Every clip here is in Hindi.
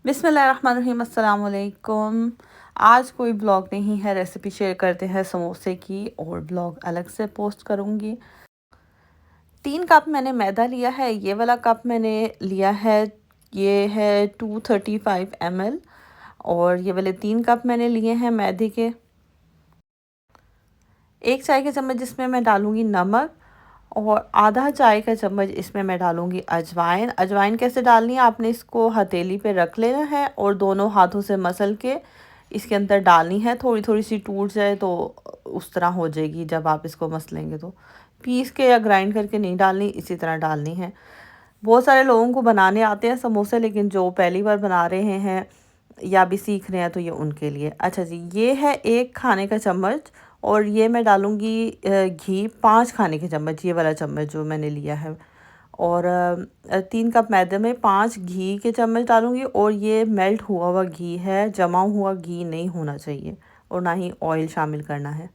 बिस्मिल्लाहिर्रहमानिर्रहीम अस्सलाम वालेकुम। आज कोई ब्लॉग नहीं है, रेसिपी शेयर करते हैं समोसे की और ब्लॉग अलग से पोस्ट करूँगी। 3 कप मैंने मैदा लिया है। ये वाला कप मैंने लिया है, ये है 235 ml। और ये वाले 3 कप मैंने लिए हैं मैदे के। 1 चाय का चम्मच इसमें मैं डालूँगी नमक और आधा चाय का चम्मच इसमें मैं डालूँगी अजवाइन। अजवाइन कैसे डालनी है, आपने इसको हथेली पे रख लेना है और दोनों हाथों से मसल के इसके अंदर डालनी है। थोड़ी थोड़ी सी टूट जाए तो उस तरह हो जाएगी जब आप इसको मसलेंगे तो। पीस के या ग्राइंड करके नहीं डालनी, इसी तरह डालनी है। बहुत सारे लोगों को बनाने आते हैं समोसे, लेकिन जो पहली बार बना रहे हैं या भी सीख रहे हैं तो ये उनके लिए। अच्छा जी, ये है 1 खाने का चम्मच और ये मैं डालूँगी घी 5 खाने के चम्मच, ये वाला चम्मच जो मैंने लिया है। और 3 कप मैदे में 5 घी के चम्मच डालूँगी और ये मेल्ट हुआ हुआ घी है, जमा हुआ घी नहीं होना चाहिए और ना ही ऑयल शामिल करना है।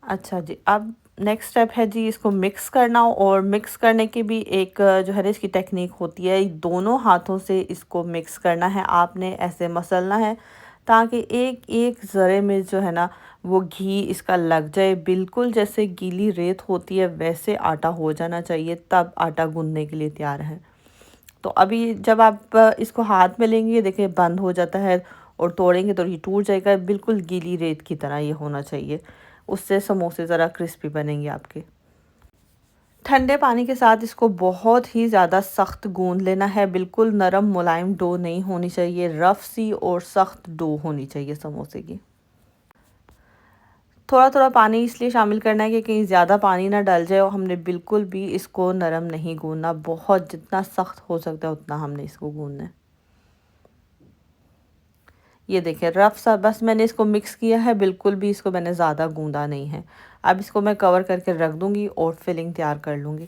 अच्छा जी, अब नेक्स्ट स्टेप है जी इसको मिक्स करना। और मिक्स करने की भी एक जो है ना इसकी टेक्निक होती है। दोनों हाथों से इसको मिक्स करना है, आपने ऐसे मसलना है ताकि एक एक ज़रे में जो है ना वो घी इसका लग जाए। बिल्कुल जैसे गीली रेत होती है वैसे आटा हो जाना चाहिए, तब आटा गूंदने के लिए तैयार है। तो अभी जब आप इसको हाथ में लेंगे, देखिए बंद हो जाता है और तोड़ेंगे तो ये टूट जाएगा। बिल्कुल गीली रेत की तरह ये होना चाहिए, उससे समोसे ज़रा क्रिस्पी बनेंगे आपके। ठंडे पानी के साथ इसको बहुत ही ज़्यादा सख्त गूंद लेना है। बिल्कुल नरम मुलायम डो नहीं होनी चाहिए, रफ़ सी और सख्त डो होनी चाहिए समोसे की। थोड़ा थोड़ा पानी इसलिए शामिल करना है कि कहीं ज़्यादा पानी ना डल जाए और हमने बिल्कुल भी इसको नरम नहीं गूंदना। बहुत जितना सख्त हो सकता है उतना हमने इसको गूंदना है। ये देखिए रफ़ सा बस मैंने इसको मिक्स किया है, बिल्कुल भी इसको मैंने ज़्यादा गूंदा नहीं है। अब इसको मैं कवर करके रख दूँगी और फिलिंग तैयार कर लूँगी।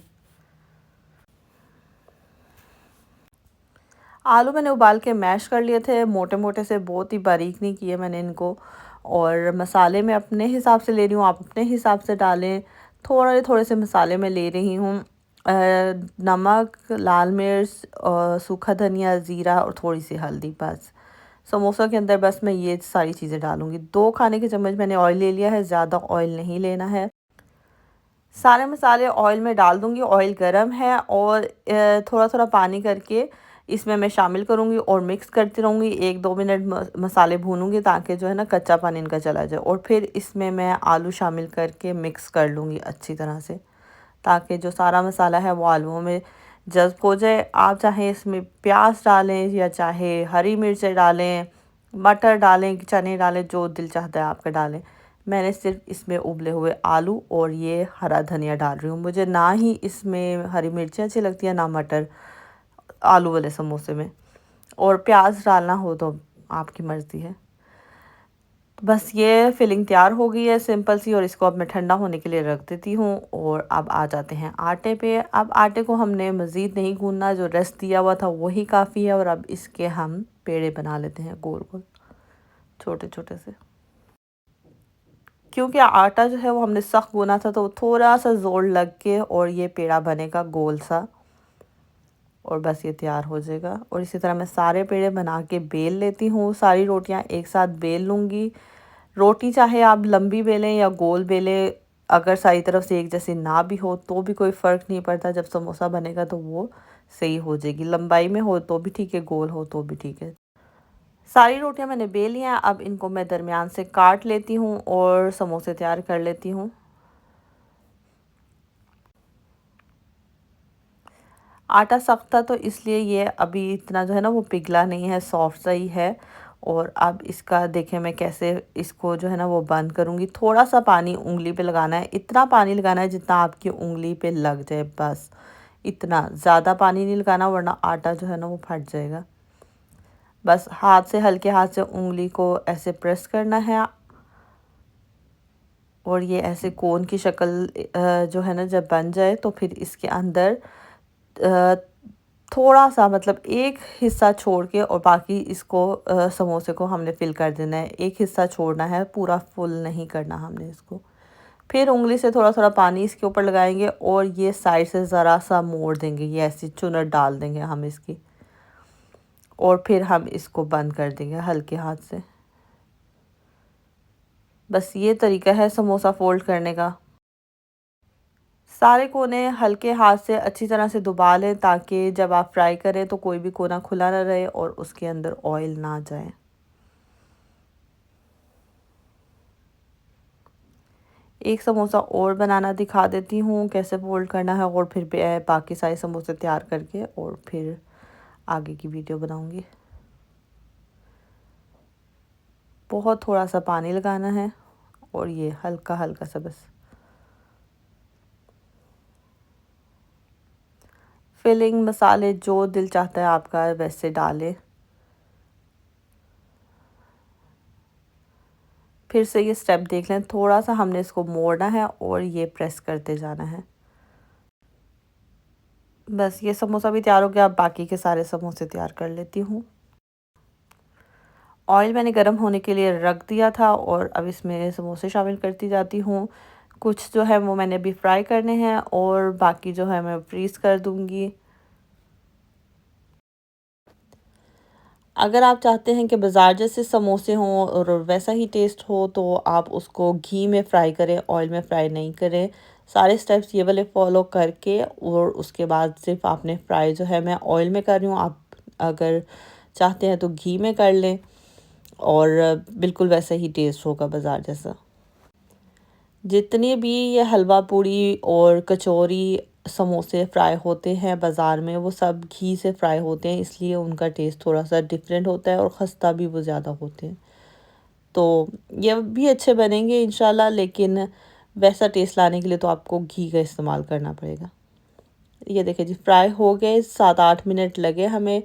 आलू मैंने उबाल के मैश कर लिए थे, मोटे मोटे से, बहुत ही बारीक नहीं किए मैंने इनको। और मसाले मैं अपने हिसाब से ले रही हूँ, आप अपने हिसाब से डालें। थोड़े थोड़े से मसाले मैं ले रही हूँ। नमक, लाल मिर्च, सूखा धनिया, ज़ीरा और थोड़ी सी हल्दी बस। समोसा के अंदर बस मैं ये सारी चीज़ें डालूँगी। 2 खाने के चम्मच मैंने ऑयल ले लिया है, ज़्यादा ऑयल नहीं लेना है। सारे मसाले ऑयल में डाल दूँगी। ऑयल गरम है और थोड़ा थोड़ा पानी करके इसमें मैं शामिल करूँगी और मिक्स करती रहूँगी। 1-2 मिनट मसाले भूनूँगी ताकि जो है ना कच्चा पानी इनका चला जाए। और फिर इसमें मैं आलू शामिल करके मिक्स कर लूँगी अच्छी तरह से, ताकि जो सारा मसाला है वो आलूओं में जज़्ब हो जाए। आप चाहें इसमें प्याज डालें या चाहे हरी मिर्चें डालें, मटर डालें, चने डालें, जो दिल चाहता है आपका डालें। मैंने सिर्फ इसमें उबले हुए आलू और ये हरा धनिया डाल रही हूँ। मुझे ना ही इसमें हरी मिर्चें अच्छी लगती हैं ना मटर, आलू वाले समोसे में। और प्याज डालना हो तो आपकी मर्ज़ी है। बस ये फिलिंग तैयार हो गई है सिंपल सी, और इसको अब मैं ठंडा होने के लिए रख देती हूँ। और अब आ जाते हैं आटे पे। अब आटे को हमने मज़ीद नहीं गूंदना, जो रेस्ट दिया हुआ था वही काफ़ी है। और अब इसके हम पेड़े बना लेते हैं गोल गोल, छोटे छोटे से। क्योंकि आटा जो है वो हमने सख्त गूना था तो थोड़ा सा ज़ोर लग के और ये पेड़ा बनेगा गोल सा, और बस ये तैयार हो जाएगा। और इसी तरह मैं सारे पेड़े बना के बेल लेती हूँ। सारी रोटियां एक साथ बेल लूँगी। रोटी चाहे आप लंबी बेलें या गोल बेलें, अगर सारी तरफ से एक जैसी ना भी हो तो भी कोई फ़र्क नहीं पड़ता। जब समोसा बनेगा तो वो सही हो जाएगी। लंबाई में हो तो भी ठीक है, गोल हो तो भी ठीक है। सारी रोटियां मैंने बेल लिया। अब इनको मैं दरमियान से काट लेती हूँ और समोसे तैयार कर लेती हूँ। आटा सख्त था तो इसलिए ये अभी इतना जो है ना वो पिघला नहीं है, सॉफ्ट सा ही है। और अब इसका देखें मैं कैसे इसको जो है ना वो बंद करूँगी। थोड़ा सा पानी उंगली पे लगाना है, इतना पानी लगाना है जितना आपकी उंगली पे लग जाए, बस इतना। ज़्यादा पानी नहीं लगाना वरना आटा जो है ना वो फट जाएगा। बस हाथ से, हल्के हाथ से उंगली को ऐसे प्रेस करना है और ये ऐसे कोन की शक्ल जो है ना जब बन जाए तो फिर इसके अंदर अ, थोड़ा सा, मतलब एक हिस्सा छोड़ के, और बाकी इसको समोसे को हमने फिल कर देना है। एक हिस्सा छोड़ना है, पूरा फुल नहीं करना हमने इसको। फिर उंगली से थोड़ा थोड़ा पानी इसके ऊपर लगाएंगे और ये साइड से ज़रा सा मोड़ देंगे, ये ऐसी चुनट डाल देंगे हम इसकी, और फिर हम इसको बंद कर देंगे हल्के हाथ से। बस ये तरीका है समोसा फोल्ड करने का। सारे कोने हल्के हाथ से अच्छी तरह से दबा लें ताकि जब आप फ्राई करें तो कोई भी कोना खुला ना रहे और उसके अंदर ऑयल ना जाए। एक समोसा और बनाना दिखा देती हूँ कैसे फोल्ड करना है, और फिर बाकी सारे समोसे तैयार करके और फिर आगे की वीडियो बनाऊँगी। बहुत थोड़ा सा पानी लगाना है और ये हल्का हल्का सा बस। फिलिंग मसाले जो दिल चाहता है आपका वैसे डालें। फिर से ये स्टेप देख लें, थोड़ा सा हमने इसको मोड़ना है और ये प्रेस करते जाना है। बस ये समोसा भी तैयार हो गया। अब बाकी के सारे समोसे तैयार कर लेती हूँ। ऑयल मैंने गर्म होने के लिए रख दिया था और अब इसमें समोसे शामिल करती जाती हूँ। कुछ जो है वो मैंने अभी फ्राई करने हैं और बाकी जो है मैं फ्रीज़ कर दूँगी। अगर आप चाहते हैं कि बाज़ार जैसे समोसे हों और वैसा ही टेस्ट हो तो आप उसको घी में फ्राई करें, ऑयल में फ्राई नहीं करें। सारे स्टेप्स ये वाले फॉलो करके और उसके बाद सिर्फ आपने फ्राई जो है मैं ऑयल में कर रही हूँ, आप अगर चाहते हैं तो घी में कर लें और बिल्कुल वैसा ही टेस्ट होगा बाज़ार जैसा। जितने भी ये हलवा पूड़ी और कचौरी समोसे फ्राई होते हैं बाज़ार में वो सब घी से फ्राई होते हैं, इसलिए उनका टेस्ट थोड़ा सा डिफरेंट होता है और ख़स्ता भी वो ज़्यादा होते हैं। तो ये भी अच्छे बनेंगे इंशाल्लाह, लेकिन वैसा टेस्ट लाने के लिए तो आपको घी का इस्तेमाल करना पड़ेगा। ये देखिए जी फ्राई हो गए, 7-8 मिनट लगे हमें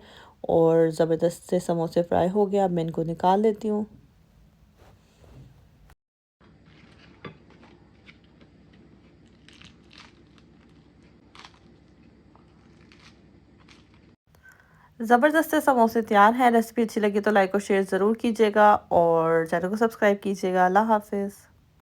और ज़बरदस्त से समोसे फ्राई हो गए। अब मैं इनको निकाल लेती हूँ। ज़बरदस्त से समोसे तैयार हैं। रेसिपी अच्छी लगी तो लाइक और शेयर ज़रूर कीजिएगा और चैनल को सब्सक्राइब कीजिएगा। अल्लाह हाफ़िज़।